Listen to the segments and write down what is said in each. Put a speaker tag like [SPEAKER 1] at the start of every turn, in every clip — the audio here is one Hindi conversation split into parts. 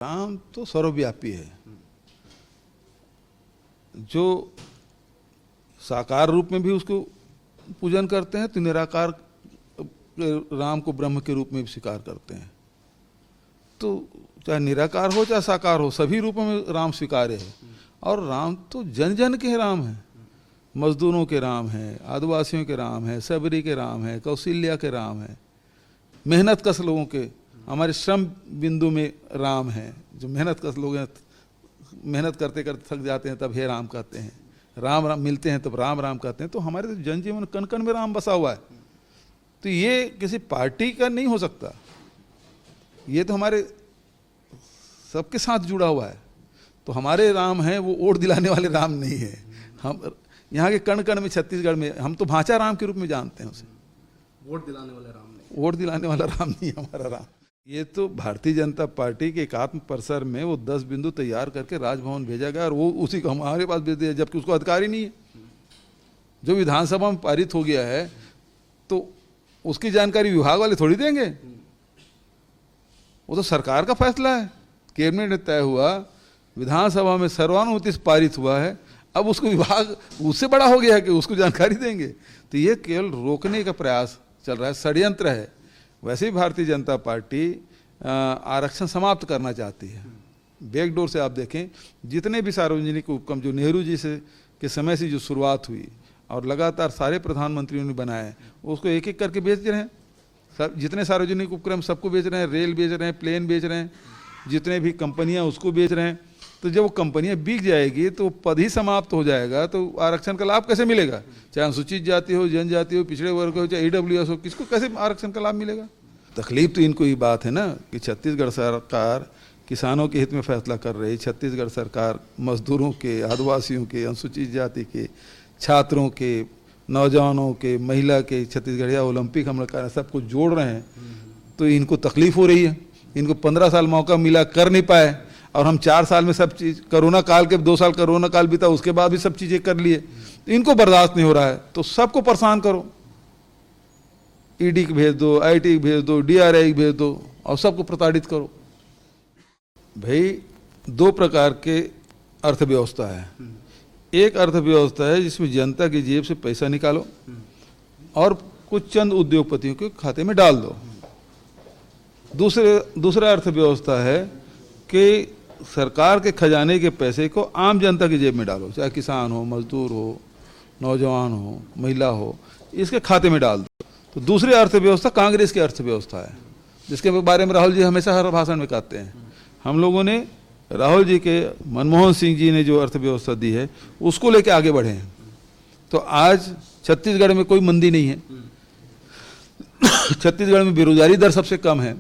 [SPEAKER 1] राम तो सर्वव्यापी है। जो साकार रूप में भी उसको पूजन करते हैं तो निराकार राम को ब्रह्म के रूप में भी स्वीकार करते हैं। तो चाहे निराकार हो चाहे साकार हो, सभी रूपों में राम स्वीकार्य है। और राम तो जन जन के राम हैं, मजदूरों के राम हैं, आदिवासियों के राम हैं, सबरी के राम हैं, कौशल्या के राम हैं, मेहनत कश लोगों के, हमारे श्रम बिंदु में राम हैं। जो मेहनत कश लोग हैं, मेहनत करते करते थक जाते हैं तब हे राम कहते हैं, राम राम मिलते हैं तब राम राम कहते हैं। तो हमारे तो जनजीवन कण कण में राम बसा हुआ है। तो ये किसी पार्टी का नहीं हो सकता, ये तो हमारे सबके साथ जुड़ा हुआ है। तो हमारे राम हैं वो वोट दिलाने वाले राम नहीं है। हम यहाँ के कण कण में, छत्तीसगढ़ में हम तो भांचा राम के रूप में जानते हैं उसे।
[SPEAKER 2] वोट दिलाने वाले राम नहीं,
[SPEAKER 1] वोट दिलाने वाला राम नहीं है हमारा राम। ये तो भारतीय जनता पार्टी के एकात्म परिसर में वो 10 बिंदु तैयार करके राजभवन भेजा गया और वो उसी को हमारे पास भेज दिया, जबकि उसको अधिकार ही नहीं है। जो विधानसभा में पारित हो गया है तो उसकी जानकारी विभाग वाले थोड़ी देंगे, वो तो सरकार का फैसला है। कैबिनेट ने तय हुआ, विधानसभा में सर्वानुमति से पारित हुआ है, अब उसको विभाग उससे बड़ा हो गया है कि उसको जानकारी देंगे। तो ये केवल रोकने का प्रयास चल रहा है, षड्यंत्र है। वैसे ही भारतीय जनता पार्टी आरक्षण समाप्त करना चाहती है। बैकडोर से आप देखें, जितने भी सार्वजनिक उपक्रम जो नेहरू जी से के समय से जो शुरुआत हुई और लगातार सारे प्रधानमंत्रियों ने बनाए, उसको एक एक करके बेच रहे हैं। सब जितने सार्वजनिक उपक्रम सबको बेच रहे हैं, रेल बेच रहे हैं, प्लेन बेच रहे हैं, जितने भी कंपनियां उसको बेच रहे हैं। तो जब वो कंपनियां बिक जाएगी तो पद ही समाप्त हो जाएगा, तो आरक्षण का लाभ कैसे मिलेगा? चाहे अनुसूचित जाति हो, जनजाति हो, पिछड़े वर्ग हो, चाहे ईडब्ल्यूएस हो, किसको कैसे आरक्षण का लाभ मिलेगा? तकलीफ तो इनको ये बात है ना कि छत्तीसगढ़ सरकार किसानों के हित में फैसला कर रही, छत्तीसगढ़ सरकार मजदूरों के, आदिवासियों के, अनुसूचित जाति के, छात्रों के, नौजवानों के, महिला के, छत्तीसगढ़िया ओलंपिक हम लोग सबको जोड़ रहे हैं। तो इनको तकलीफ हो रही है। इनको 15 साल मौका मिला, कर नहीं पाए, और हम 4 साल में सब चीज़, कोरोना काल के 2 साल कोरोना काल बीता, उसके बाद भी सब चीज़ें कर लिए। इनको बर्दाश्त नहीं हो रहा है तो सबको परेशान करो, ईडी को भेज दो, आईटी को भेज दो, डीआरआई को भेज दो और सबको प्रताड़ित करो। भाई 2 प्रकार के अर्थव्यवस्था है। एक अर्थव्यवस्था है जिसमें जनता की जेब से पैसा निकालो और कुछ चंद उद्योगपतियों के खाते में डाल दो। दूसरा अर्थव्यवस्था है कि सरकार के खजाने के पैसे को आम जनता की जेब में डालो, चाहे किसान हो, मजदूर हो, नौजवान हो, महिला हो, इसके खाते में डाल दो। तो दूसरी अर्थव्यवस्था कांग्रेस की अर्थव्यवस्था है, जिसके बारे में राहुल जी हमेशा हर भाषण में कहते हैं। हम लोगों ने राहुल जी के, मनमोहन सिंह जी ने जो अर्थव्यवस्था दी है उसको लेके आगे बढ़े हैं। तो आज छत्तीसगढ़ में कोई मंदी नहीं है। छत्तीसगढ़ में बेरोजगारी दर सबसे कम है।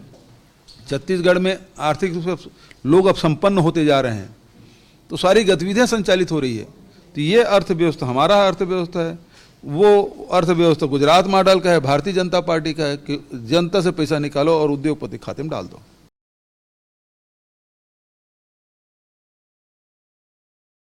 [SPEAKER 1] छत्तीसगढ़ में आर्थिक रूप से लोग अब संपन्न होते जा रहे हैं। तो सारी गतिविधियां संचालित हो रही है। तो ये अर्थव्यवस्था हमारा अर्थव्यवस्था है। वो अर्थव्यवस्था गुजरात मॉडल का है, भारतीय जनता पार्टी का है कि जनता से पैसा निकालो और उद्योगपति खाते में डाल दो।